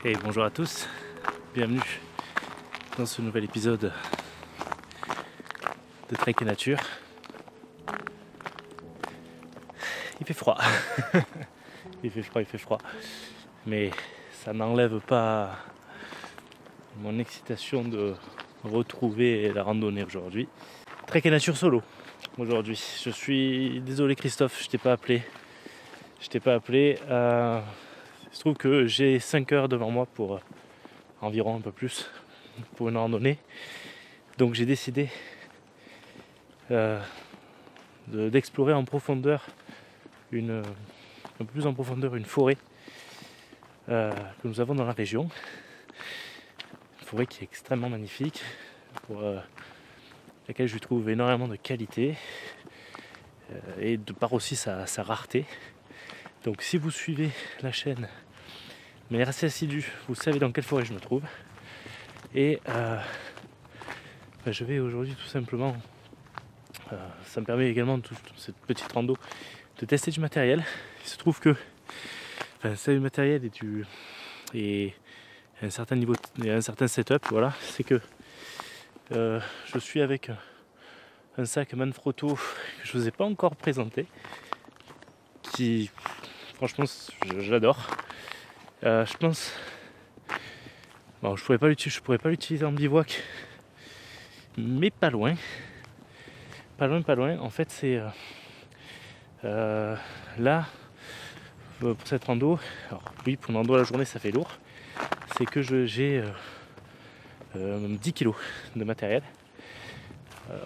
Et bonjour à tous, bienvenue dans ce nouvel épisode de Trek et Nature. Il fait froid, il fait froid, mais ça n'enlève pas mon excitation de retrouver la randonnée aujourd'hui. Trek et Nature solo aujourd'hui. Je suis désolé Christophe, je t'ai pas appelé. Il se trouve que j'ai 5 heures devant moi pour environ un peu plus pour une randonnée. Donc j'ai décidé d'explorer en profondeur un peu plus en profondeur une forêt que nous avons dans la région. Une forêt qui est extrêmement magnifique, pour laquelle je trouve énormément de qualité et de par aussi sa rareté. Donc si vous suivez la chaîne de manière assez assidue, vous savez dans quelle forêt je me trouve. Et je vais aujourd'hui tout simplement, ça me permet également toute cette petite rando de tester du matériel. Il se trouve que c'est du matériel et un certain niveau et un certain setup, voilà, c'est que je suis avec un sac Manfrotto que je ne vous ai pas encore présenté, qui franchement j'adore. Je pense bon, je pourrais pas l'utiliser en bivouac, mais pas loin. En fait c'est là pour cette rando. Alors oui, pour une rando à la journée ça fait lourd. C'est que j'ai 10 kg de matériel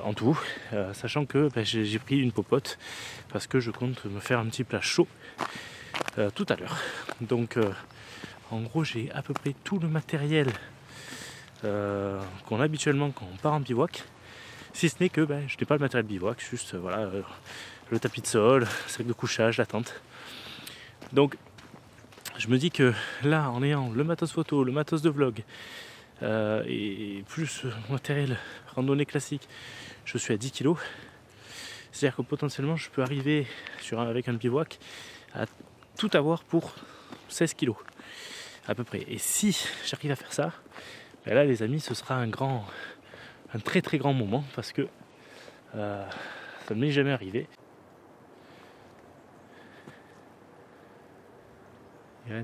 en tout, sachant que j'ai pris une popote parce que je compte me faire un petit plat chaud tout à l'heure. Donc en gros j'ai à peu près tout le matériel qu'on a habituellement quand on part en bivouac, si ce n'est que je n'ai pas le matériel bivouac, juste le tapis de sol, le sac de couchage, la tente. Donc je me dis que là, en ayant le matos photo, le matos de vlog et plus matériel randonnée classique, je suis à 10 kg. C'est-à-dire que potentiellement je peux arriver avec un bivouac à tout avoir pour 16 kg à peu près. Et si j'arrive à faire ça, là les amis, ce sera un très très grand moment, parce que ça ne m'est jamais arrivé. Il y a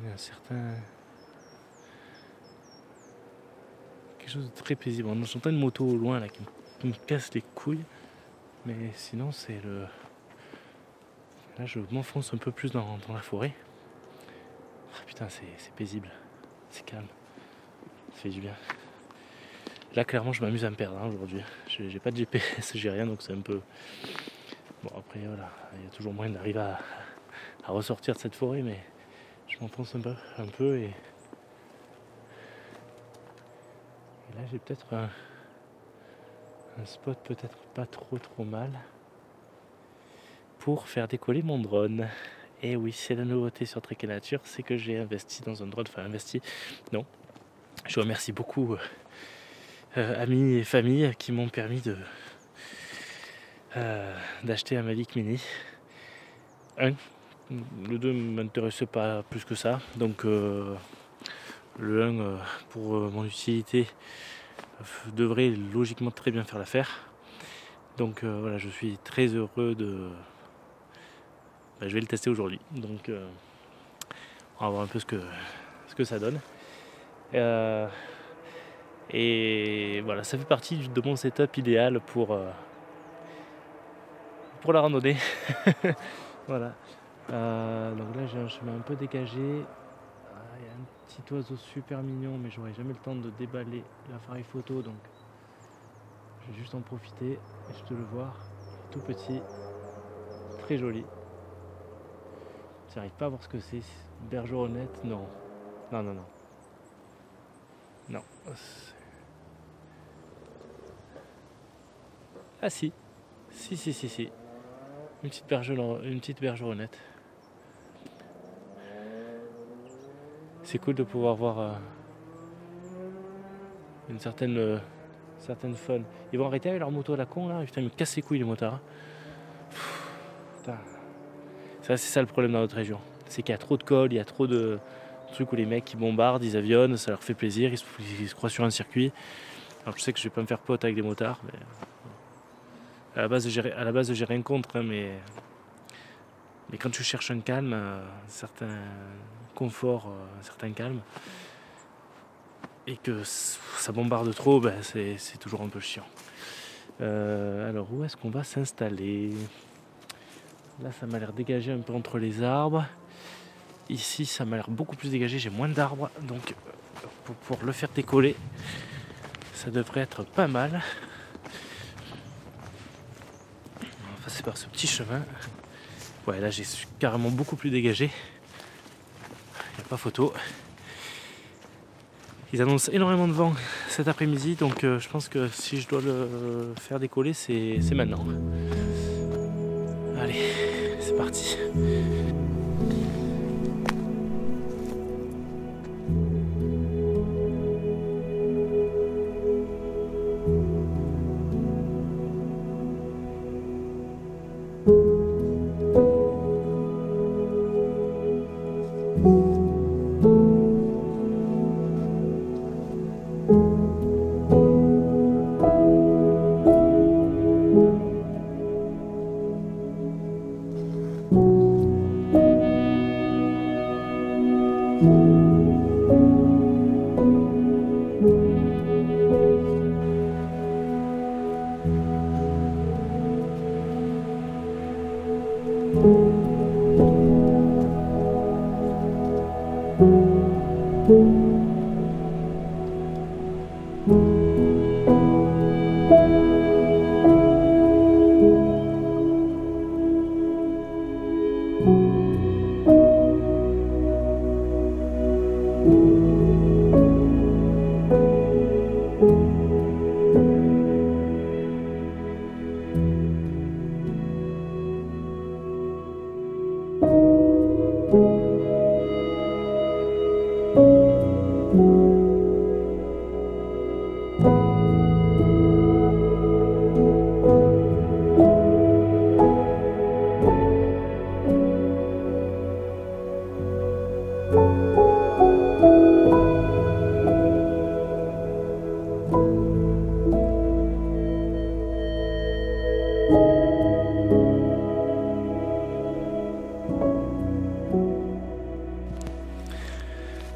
quelque chose de très paisible. On entend une moto au loin là qui me casse les couilles, mais sinon c'est le. Là je m'enfonce un peu plus dans la forêt. Ah, putain, c'est paisible, c'est calme, ça fait du bien. Là clairement je m'amuse à me perdre aujourd'hui. J'ai pas de GPS, j'ai rien, donc c'est un peu. Bon après voilà, il y a toujours moyen d'arriver à ressortir de cette forêt, mais je m'enfonce un peu et là j'ai peut-être un spot peut-être pas trop mal pour faire décoller mon drone. Et oui, c'est la nouveauté sur Trek et Nature, c'est que j'ai investi dans un drone, non. Je remercie beaucoup amis et famille qui m'ont permis d'acheter un Mavic Mini. Le 2 ne m'intéressait pas plus que ça, donc le 1 pour mon utilité devrait logiquement très bien faire l'affaire. Donc voilà, je suis très heureux je vais le tester aujourd'hui, donc on va voir un peu ce que ça donne. Et voilà, ça fait partie de mon setup idéal pour la randonnée. Voilà. Donc là j'ai un chemin un peu dégagé. Il y a un petit oiseau super mignon, mais j'aurai jamais le temps de déballer l'appareil photo, donc Je vais juste en profiter et je te le voir. Tout petit, très joli. J'arrive pas à voir ce que c'est. Bergeronnette, non. Non, non, non. Non. Ah si. Si, si, si, si. Une petite bergeronnette. C'est cool de pouvoir voir une certaine faune. Ils vont arrêter avec leur moto à la con là. Putain, ils me cassent les couilles les motards. Putain. C'est ça le problème dans notre région. C'est qu'il y a trop de cols, il y a trop de trucs où les mecs qui bombardent, ils avionnent, ça leur fait plaisir, ils se croient sur un circuit. Alors je sais que je vais pas me faire pote avec des motards, mais à la base j'ai rien contre, hein, mais quand tu cherches un calme, un certain confort, un certain calme, et que ça bombarde trop, ben c'est toujours un peu chiant. Alors où est-ce qu'on va s'installer ? Là ça m'a l'air dégagé un peu entre les arbres. Ici ça m'a l'air beaucoup plus dégagé, j'ai moins d'arbres, donc pour pouvoir le faire décoller, ça devrait être pas mal. On va passer par ce petit chemin. Ouais, là j'ai carrément beaucoup plus dégagé. Il n'y a pas photo. Ils annoncent énormément de vent cet après-midi, donc je pense que si je dois le faire décoller, c'est maintenant. Allez, c'est parti.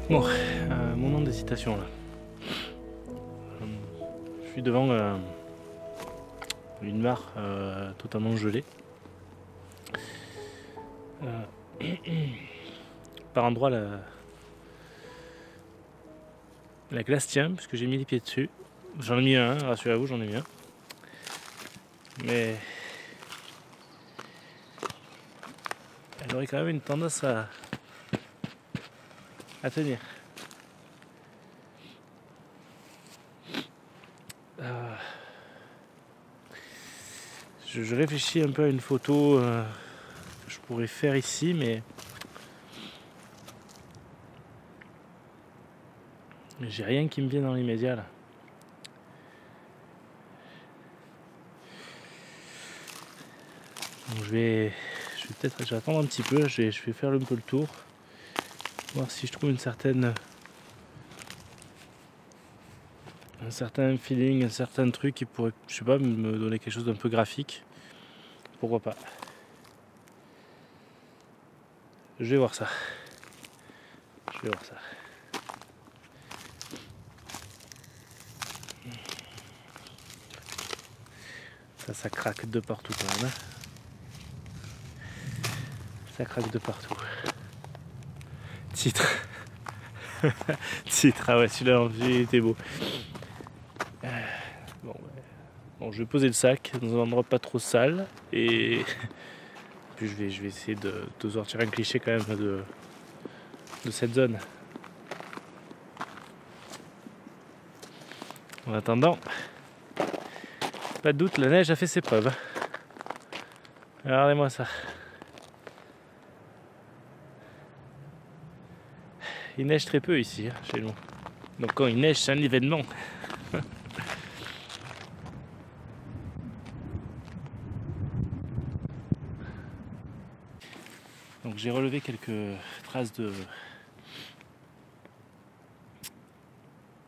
Bon, moment d'hésitation là. Je suis devant une mare totalement gelée. Par endroits la glace tient puisque j'ai mis les pieds dessus. J'en ai mis un, rassurez-vous, j'en ai mis un. Mais elle aurait quand même une tendance à tenir. Je réfléchis un peu à une photo que je pourrais faire ici, mais j'ai rien qui me vient dans l'immédiat là. Donc je vais attendre un petit peu, je vais faire un peu le tour, voir si je trouve un certain feeling, un certain truc qui pourrait, je sais pas, me donner quelque chose d'un peu graphique. Pourquoi pas. Je vais voir ça. Ça craque de partout quand même. Ça craque de partout. Titre. Titre, ah ouais, celui-là, il était beau. Bon, ouais. Bon, je vais poser le sac dans un endroit pas trop sale et puis je vais essayer de sortir un cliché quand même de cette zone. En attendant, pas de doute, la neige a fait ses preuves. Regardez-moi ça. Il neige très peu ici, chez nous. Donc quand il neige, c'est un événement. Donc j'ai relevé quelques traces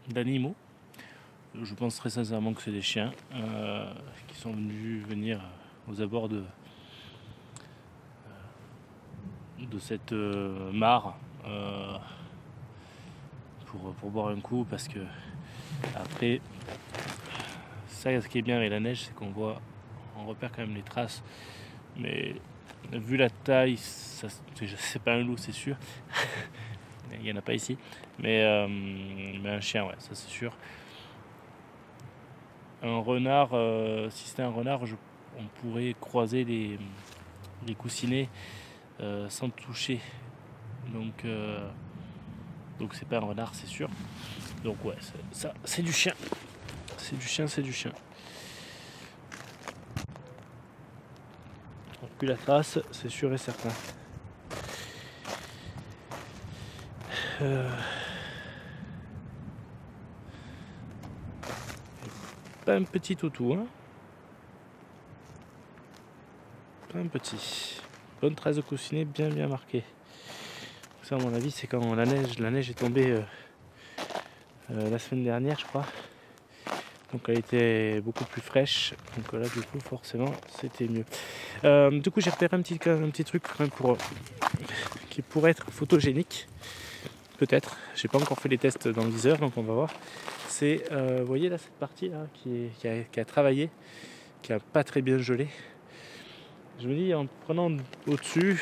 d'animaux. Je pense très sincèrement que c'est des chiens qui sont venir aux abords de cette mare pour boire un coup, parce que après ça, ce qui est bien avec la neige, c'est qu'on repère quand même les traces, mais vu la taille, c'est pas un loup, c'est sûr. Il n'y en a pas ici, mais un chien, ouais, ça c'est sûr. Un renard, si c'était un renard, on pourrait croiser les coussinets sans toucher. Donc c'est pas un renard, c'est sûr. Donc ouais, ça c'est du chien. C'est du chien, c'est du chien. Donc plus la trace, c'est sûr et certain. Pas un petit toutou, hein. Pas un petit. Bonne trace de coussinet bien marquée. Ça, à mon avis, c'est quand la neige est tombée la semaine dernière, je crois. Donc elle était beaucoup plus fraîche. Donc là, du coup, forcément, c'était mieux. Du coup, j'ai repéré un petit truc qui pourrait être photogénique. Peut-être. J'ai pas encore fait les tests dans le viseur, donc on va voir. C'est, vous voyez là, cette partie là qui a travaillé, qui a pas très bien gelé. Je me dis, en prenant au-dessus,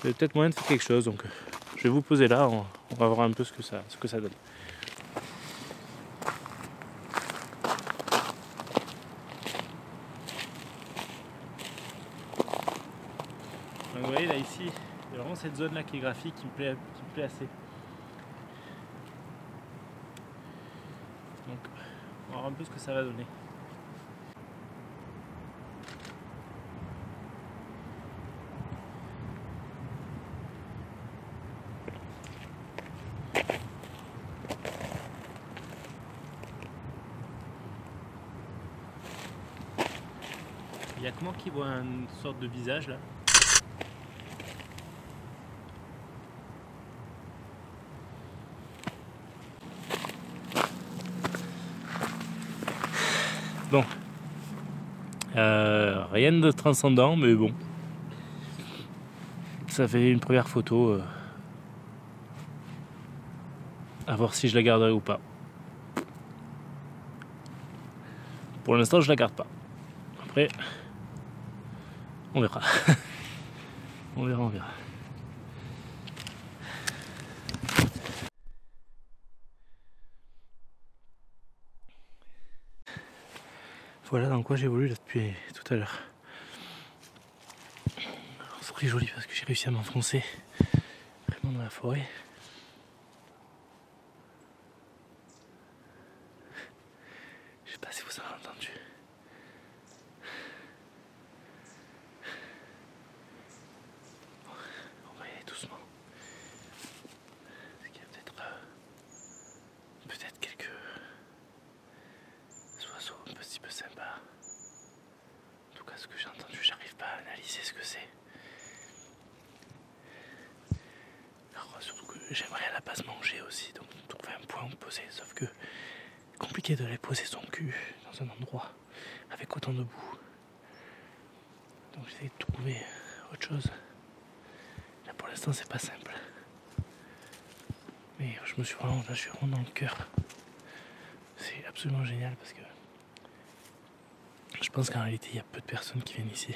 il y a peut-être moyen de faire quelque chose. Donc je vais vous poser là, on va voir un peu ce que ça donne. Donc, vous voyez là ici, il y a vraiment cette zone là qui est graphique qui me plaît assez. Donc on va voir un peu ce que ça va donner. Il y a que moi qui vois une sorte de visage là. Bon, rien de transcendant, mais bon, ça fait une première photo. À voir si je la garderai ou pas. Pour l'instant, je la garde pas. Après, on verra. on verra. Voilà dans quoi j'ai voulu là depuis tout à l'heure. C'est très joli parce que j'ai réussi à m'enfoncer vraiment dans la forêt. Je sais pas si vous avez entendu. On va y aller doucement. Parce qu'il y a peut-être quelques oiseaux un petit peu sympas. En tout cas, ce que j'ai entendu, j'arrive pas à analyser ce que c'est. Alors, surtout que j'aimerais à la base manger aussi, donc trouver un point où me poser. Sauf que compliqué d'aller poser son cul dans un endroit avec autant de boue. Donc j'essaie de trouver autre chose. Là pour l'instant c'est pas simple. Mais je suis vraiment dans le cœur. C'est absolument génial parce que je pense qu'en réalité il y a peu de personnes qui viennent ici.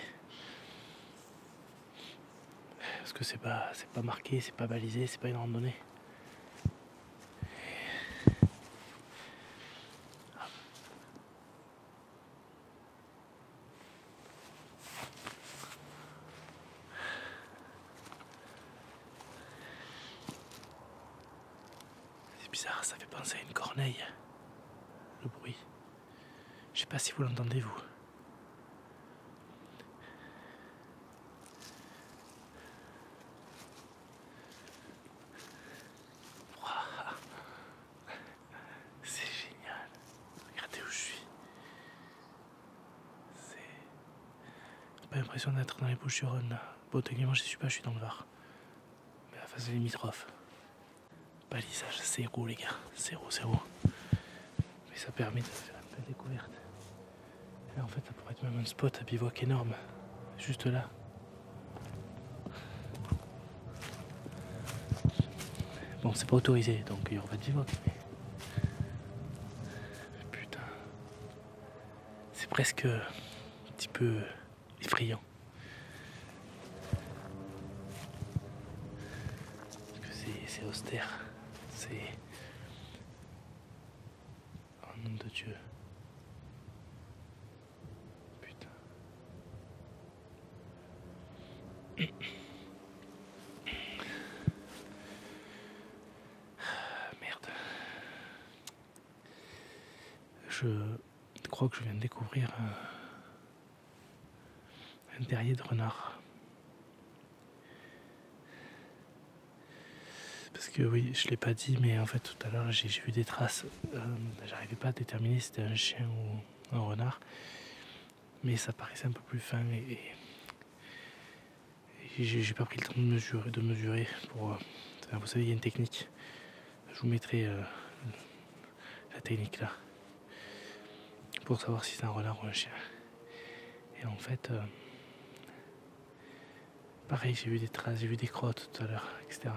Parce que c'est pas marqué, c'est pas balisé, c'est pas une randonnée. bizarre, ça fait penser à une corneille. Le bruit. Je sais pas si vous l'entendez vous. Wow. C'est génial. Regardez où je suis. J'ai pas l'impression d'être dans les Bouches-du-Rhône là. Bon, techniquement j'y suis pas, je suis dans le Var. Mais la phase limitrophe. Balisage zéro les gars, zéro. Mais ça permet de faire une belle découverte. Et là en fait ça pourrait être même un spot à bivouac énorme. Juste là. Bon c'est pas autorisé donc il y aura pas de bivouac mais... Putain. C'est presque un petit peu effrayant. Parce que c'est austère. C'est... Oh nom de Dieu. Putain. Merde. Je crois que je viens de découvrir un terrier de renard. Parce que oui, je l'ai pas dit, mais en fait tout à l'heure j'ai vu des traces. J'arrivais pas à déterminer si c'était un chien ou un renard, mais ça paraissait un peu plus fin et j'ai pas pris le temps de mesurer pour. Vous savez, il y a une technique. Je vous mettrai la technique là pour savoir si c'est un renard ou un chien. Et en fait, pareil, j'ai vu des traces, j'ai vu des crottes tout à l'heure, etc.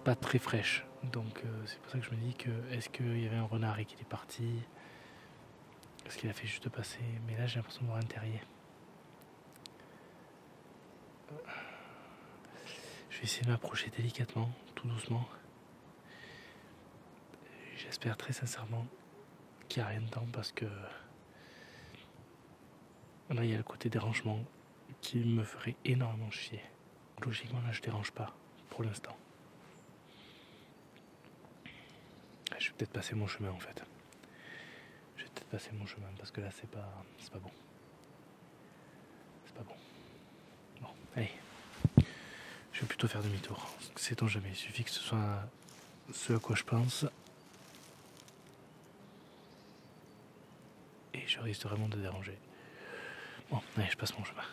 Pas très fraîche, donc c'est pour ça que je me dis que est-ce qu'il y avait un renard et qu'il est parti, est-ce qu'il a fait juste passer, mais là j'ai l'impression de voir un terrier. Je vais essayer de m'approcher délicatement, tout doucement. J'espère très sincèrement qu'il n'y a rien dedans parce que là il y a le côté dérangement qui me ferait énormément chier. Logiquement là je dérange pas pour l'instant. Je vais peut-être passer mon chemin en fait. Je vais peut-être passer mon chemin parce que là c'est pas bon. C'est pas bon. Bon, allez. Je vais plutôt faire demi-tour. Sait-on jamais. Il suffit que ce soit ce à quoi je pense. Et je risque vraiment de déranger. Bon, allez, je passe mon chemin.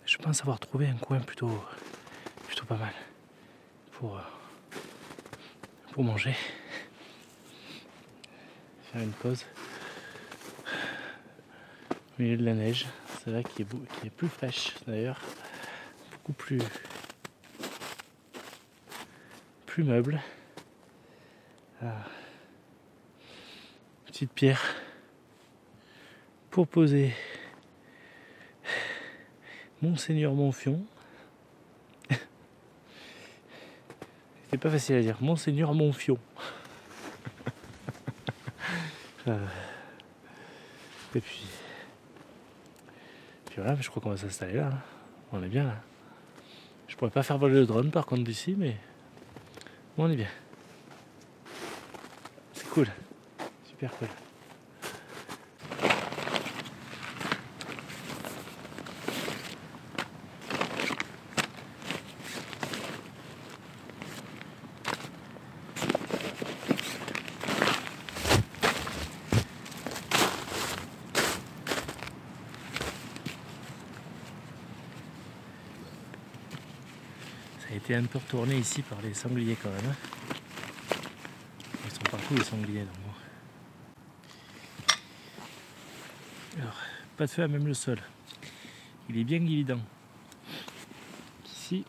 Je pense avoir trouvé un coin plutôt pas mal pour manger, faire une pause au milieu de la neige. C'est vrai qu'il est plus fraîche d'ailleurs, beaucoup plus meuble. Petite pierre pour poser Monseigneur Monfion. C'est pas facile à dire, Monseigneur Monfion. Et puis voilà, je crois qu'on va s'installer là. On est bien là. Je pourrais pas faire voler le drone par contre d'ici, mais bon, on est bien. C'est cool, super cool. Ça a été un peu retourné ici par les sangliers quand même. Ils sont partout les sangliers donc bon. Alors, pas de feu à même le sol. Il est bien guilidant. Ici,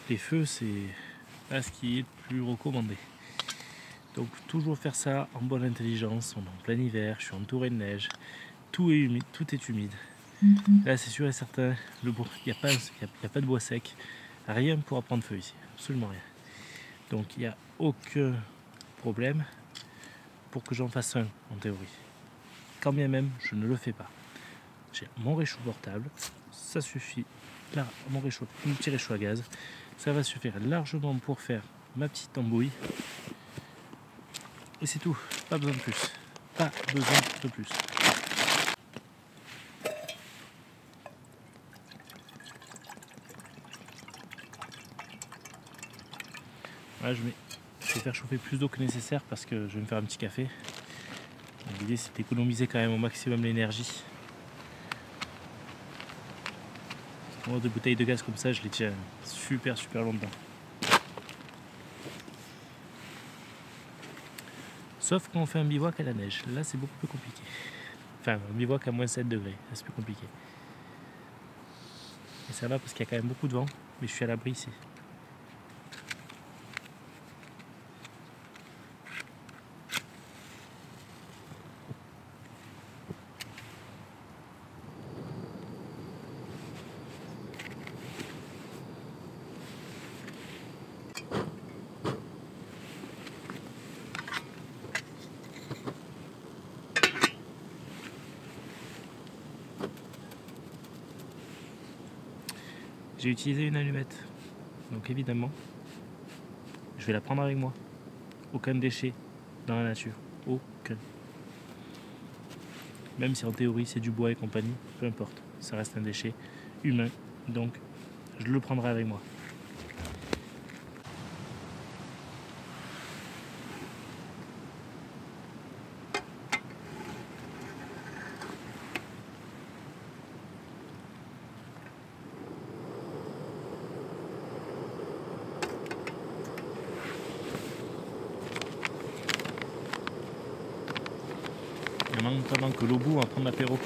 les feux c'est pas ce qui est le plus recommandé. Donc toujours faire ça en bonne intelligence. On est en plein hiver, je suis entouré de neige, tout est humide, tout est humide. Là c'est sûr et certain, il n'y a pas de bois sec, rien pourra prendre feu ici, absolument rien. Donc il n'y a aucun problème pour que j'en fasse un en théorie. Quand bien même je ne le fais pas. J'ai mon réchaud portable, ça suffit. Là, mon petit réchaud à gaz, ça va suffire largement pour faire ma petite embouille. Et c'est tout, pas besoin de plus. Pas besoin de plus. Voilà, je vais faire chauffer plus d'eau que nécessaire parce que je vais me faire un petit café. L'idée c'est d'économiser quand même au maximum l'énergie. Moi, des bouteilles de gaz comme ça, je les tiens super longtemps. Sauf quand on fait un bivouac à la neige, là c'est beaucoup plus compliqué. Enfin, un bivouac à moins 7 degrés, là c'est plus compliqué. Et ça va parce qu'il y a quand même beaucoup de vent, mais je suis à l'abri ici. J'ai utilisé une allumette, donc évidemment, je vais la prendre avec moi. Aucun déchet dans la nature, aucun. Même si en théorie c'est du bois et compagnie, peu importe, ça reste un déchet humain, donc je le prendrai avec moi. En attendant que l'eau bout, on va prendre l'apéro.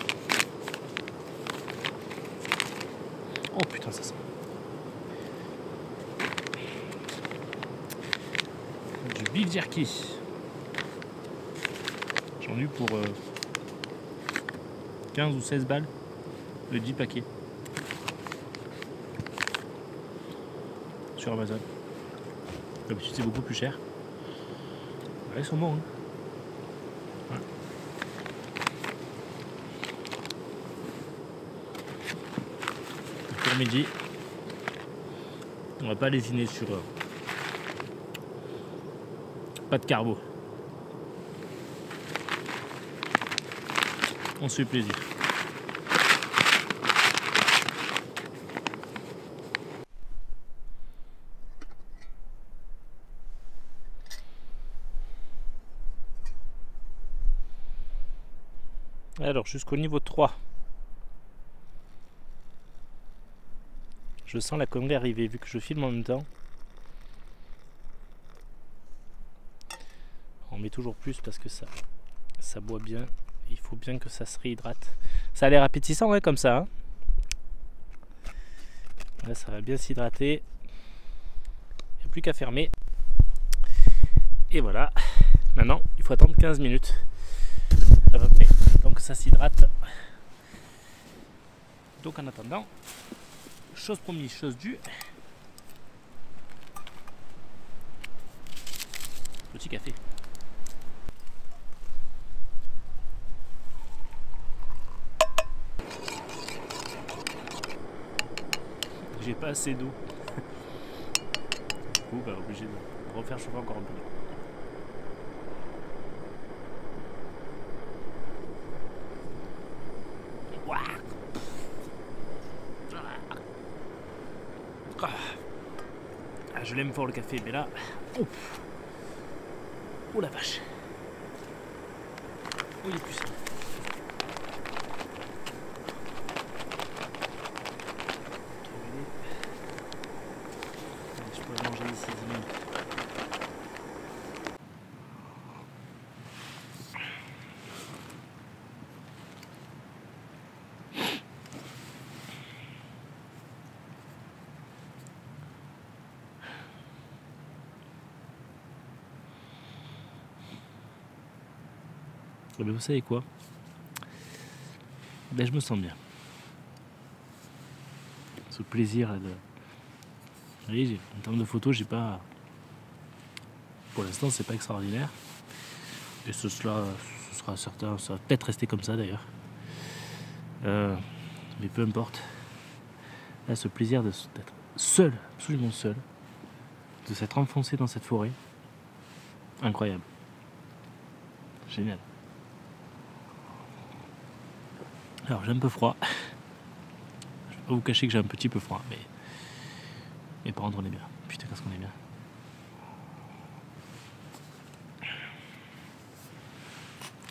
Oh putain, ça sent. Du beef jerky. J'en ai eu pour 15 ou 16 balles le 10 paquets sur Amazon. D'habitude c'est beaucoup plus cher. Ouais, ils sont bons. Hein. Ouais. Pour midi, on va pas lésiner sur pas de carbo. On se fait plaisir. Alors jusqu'au niveau 3. Je sens la connerie arriver vu que je filme en même temps. On met toujours plus parce que ça boit bien. Il faut bien que ça se réhydrate. Ça a l'air appétissant hein, comme ça. Hein. Là ça va bien s'hydrater. Il n'y a plus qu'à fermer. Et voilà. Maintenant il faut attendre 15 minutes à peu près. Donc ça s'hydrate. Donc en attendant, chose promise, chose due. Petit café. J'ai pas assez d'eau. Du coup, obligé de refaire chauffer encore un peu. Ah, je l'aime fort le café, mais là. Oh la vache. Oh il est puissant. Je pourrais manger ici 10 minutes. Mais vous savez quoi? Ben, je me sens bien. Ce plaisir de... Vous voyez, en termes de photos, j'ai pas... Pour l'instant, c'est pas extraordinaire. Et ce sera certain, ça va peut-être rester comme ça d'ailleurs. Mais peu importe. Là, ce plaisir d'être seul, absolument seul, de s'être enfoncé dans cette forêt, incroyable. Génial. Alors j'ai un peu froid. Je vais pas vous cacher que j'ai un petit peu froid, mais par contre on est bien. Putain, qu'est-ce qu'on est bien.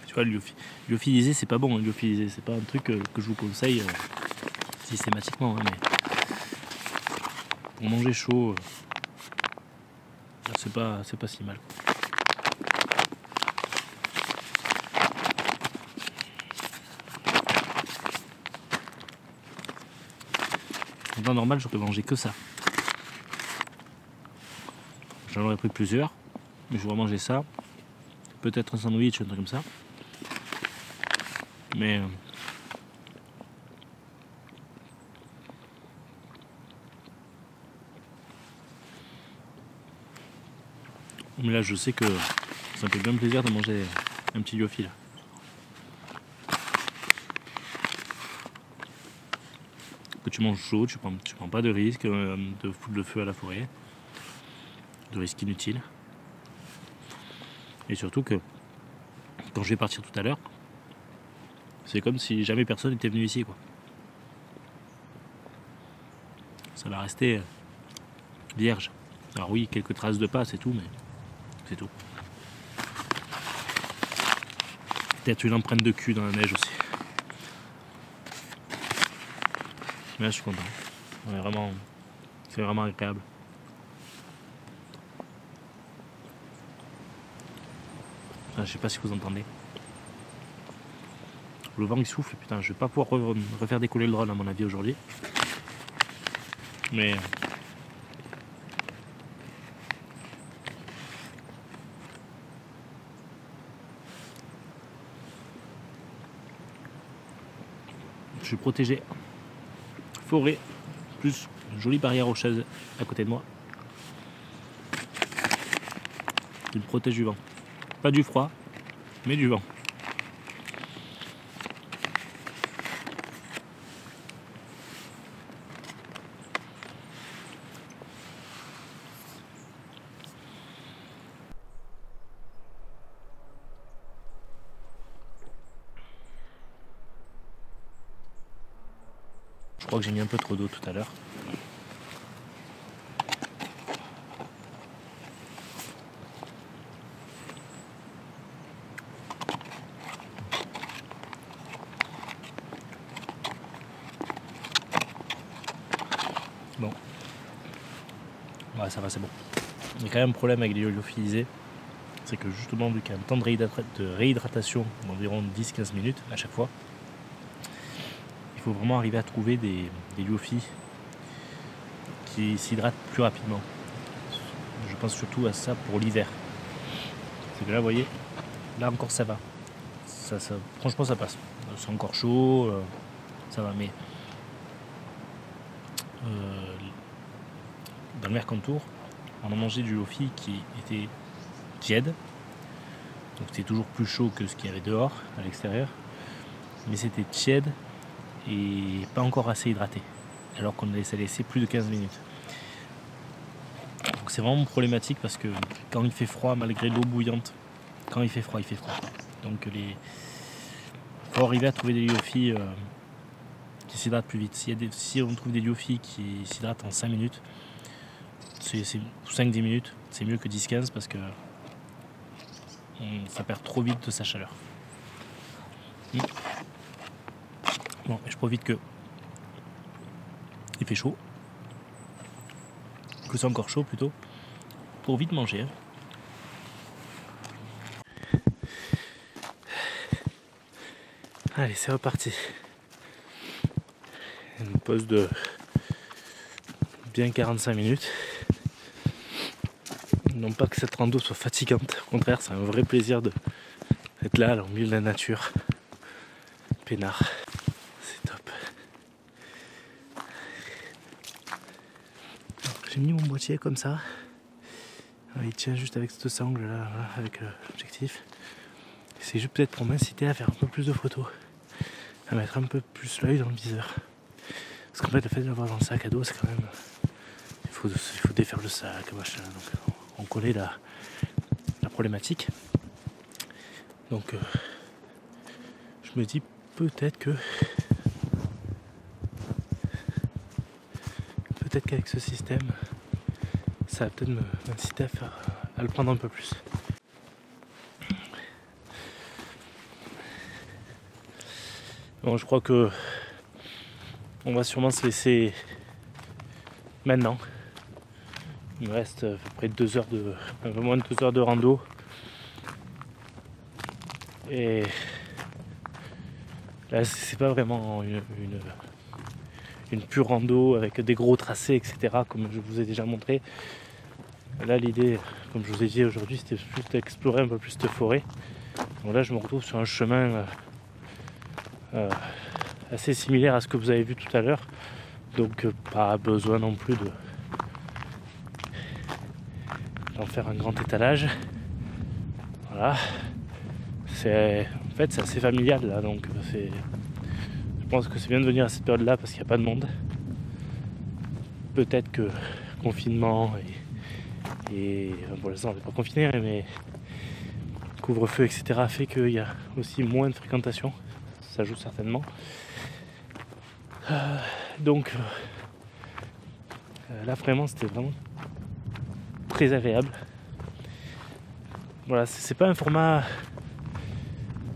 Tu vois, lyophiliser c'est pas bon, lyophiliser c'est pas un truc que je vous conseille systématiquement, hein, mais pour manger chaud, c'est pas si mal. En temps normal, j'aurais mangé que ça. J'en aurais pris plusieurs, mais j'aurais mangé ça. Peut-être un sandwich, un truc comme ça. Mais là, je sais que ça me fait bien plaisir de manger un petit lyophile. Que tu manges chaud, tu prends pas de risque de foutre le feu à la forêt, de risque inutile. Et surtout que quand je vais partir tout à l'heure, c'est comme si jamais personne n'était venu ici, quoi. Ça va rester vierge. Alors oui, quelques traces de pas, c'est tout, mais c'est tout. Peut-être une empreinte de cul dans la neige aussi. Mais là, je suis content. C'est vraiment agréable. Enfin, je sais pas si vous entendez. Le vent il souffle, putain, je vais pas pouvoir refaire décoller le drone à mon avis aujourd'hui. Mais je suis protégé. Forêt, plus une jolie barrière rocheuse à côté de moi. Qui me protège du vent. Pas du froid, mais du vent. Je crois que j'ai mis un peu trop d'eau tout à l'heure. Bon. Ouais, ça va, c'est bon. Il y a quand même un problème avec les lyophilisés. C'est que justement, vu qu'il y a un temps de réhydratation d'environ 10-15 minutes à chaque fois, il faut vraiment arriver à trouver des lyophiles qui s'hydratent plus rapidement. Je pense surtout à ça pour l'hiver. C'est que là, vous voyez, là encore ça va. Franchement, ça passe. C'est encore chaud, ça va, mais dans le Mercantour, on a mangé du lyophi qui était tiède, donc c'était toujours plus chaud que ce qu'il y avait dehors, à l'extérieur, mais c'était tiède et pas encore assez hydraté, alors qu'on a laissé plus de 15 minutes. Donc c'est vraiment problématique parce que quand il fait froid, malgré l'eau bouillante, quand il fait froid, il fait froid. Donc il faut arriver à trouver des lyophies qui s'hydratent plus vite. Si on trouve des lyophies qui s'hydratent en 5 minutes, c'est 5-10 minutes, c'est mieux que 10-15 parce que ça perd trop vite de sa chaleur. Bon, je profite que il fait chaud, que c'est encore chaud plutôt, pour vite manger. Allez, c'est reparti. Une pause de bien 45 minutes. Non pas que cette rando soit fatigante, au contraire, c'est un vrai plaisir Être là, au milieu de la nature, peinard, c'est top. J'ai mis mon boîtier comme ça. Il tient juste avec ce sangle là, voilà, avec l'objectif. C'est juste peut-être pour m'inciter à faire un peu plus de photos, à mettre un peu plus l'œil dans le viseur. Parce qu'en fait, le fait de l'avoir dans le sac à dos, c'est quand même. Il faut défaire le sac, machin. Donc, on connaît la problématique. Donc, je me dis peut-être qu'avec ce système, ça va peut-être m'inciter à le prendre un peu plus. Bon, je crois que on va sûrement se laisser maintenant. Il me reste à peu près 2 heures un peu moins de 2 heures de rando. Et là, c'est pas vraiment une pure rando avec des gros tracés, etc. comme je vous ai déjà montré. Là, l'idée, comme je vous ai dit aujourd'hui, c'était plus d'explorer un peu plus cette forêt. Donc là, je me retrouve sur un chemin assez similaire à ce que vous avez vu tout à l'heure. Donc, pas besoin non plus d'en faire un grand étalage. Voilà. En fait, c'est assez familial là, donc je pense que c'est bien de venir à cette période-là parce qu'il n'y a pas de monde. Peut-être que confinement et pour l'instant on n'est pas confiné, mais couvre-feu, etc. fait qu'il y a aussi moins de fréquentation. Ça joue certainement. Donc là vraiment c'était vraiment très agréable. Voilà, c'est pas un format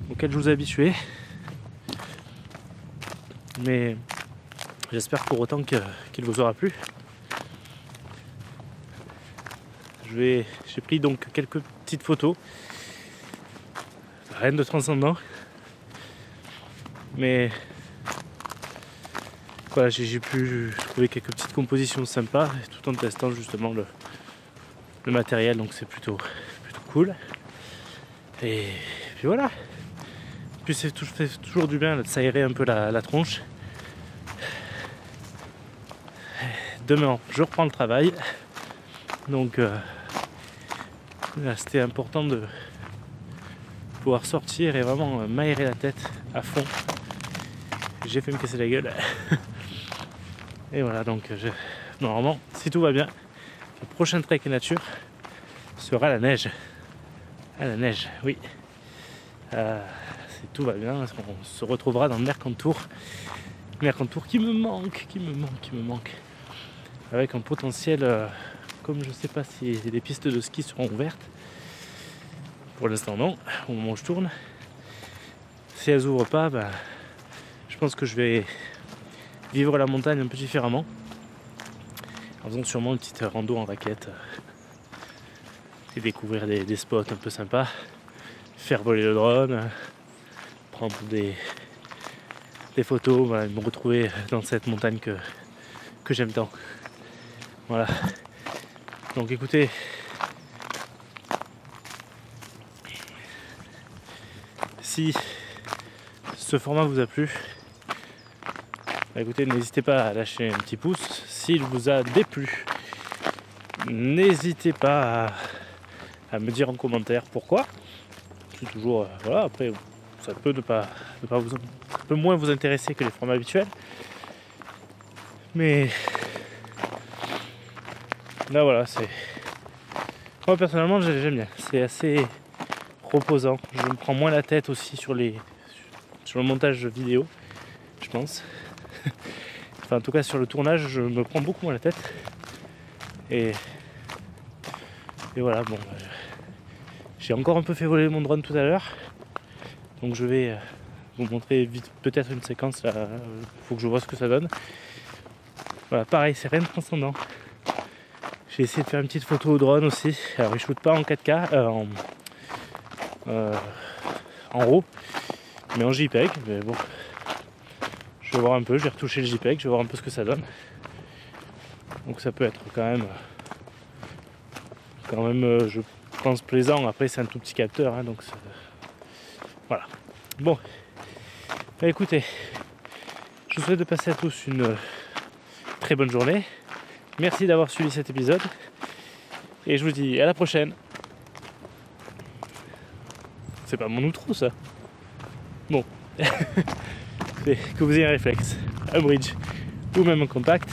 auquel je vous ai habitué, mais j'espère pour autant qu'il vous aura plu. J'ai pris donc quelques petites photos, rien de transcendant, mais voilà, j'ai pu trouver quelques petites compositions sympas tout en testant justement le matériel, donc c'est plutôt cool. Et puis voilà. Puis ça fait toujours du bien là, de s'aérer un peu la tronche. Demain, je reprends le travail. Donc là, c'était important de pouvoir sortir et vraiment m'aérer la tête à fond. J'ai fait me casser la gueule. Et voilà, donc normalement, si tout va bien, le prochain trek nature sera la neige. À la neige, oui. Si tout va bien, on se retrouvera dans le Mercantour. Mercantour qui me manque. Avec un potentiel, comme je ne sais pas si les pistes de ski seront ouvertes. Pour l'instant non, au moment où je tourne. Si elles ouvrent pas, je pense que je vais vivre la montagne un peu différemment. En faisant sûrement une petite rando en raquette. Et découvrir des spots un peu sympas. Faire voler le drone. Prendre des photos, me retrouver dans cette montagne que j'aime tant. Voilà. Donc écoutez, si ce format vous a plu, écoutez, n'hésitez pas à lâcher un petit pouce. S'il vous a déplu, n'hésitez pas à me dire en commentaire pourquoi. C'est toujours, voilà, après ça peut un peu moins vous intéresser que les formats habituels, mais là voilà, moi personnellement j'aime bien, c'est assez reposant, je me prends moins la tête aussi sur le montage vidéo, je pense. Enfin en tout cas sur le tournage je me prends beaucoup moins la tête et voilà, bon, j'ai encore un peu fait voler mon drone tout à l'heure, donc je vais vous montrer vite peut-être une séquence là, faut que je vois ce que ça donne. Voilà, pareil, c'est rien de transcendant. J'ai essayé de faire une petite photo au drone aussi. Alors il shoot pas en 4K, en RAW, mais en JPEG. Mais bon, je vais voir un peu, je vais retoucher le JPEG, je vais voir un peu ce que ça donne. Donc ça peut être quand même je pense plaisant. Après c'est un tout petit capteur, hein, donc Voilà. Bon, bah, écoutez, je vous souhaite de passer à tous une très bonne journée. Merci d'avoir suivi cet épisode. Et je vous dis à la prochaine. C'est pas mon outro ça. Bon. Que vous ayez un réflexe, un bridge ou même un compact.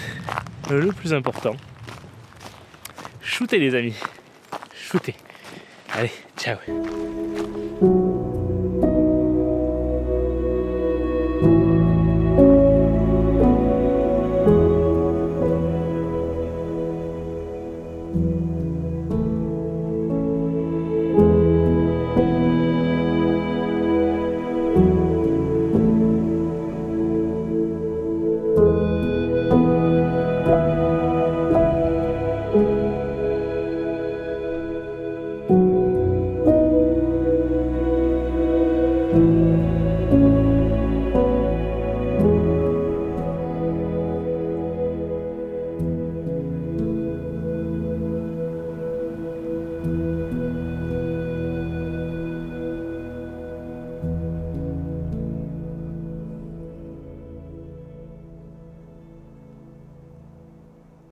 Le plus important, shootez les amis. Shootez. Allez, ciao.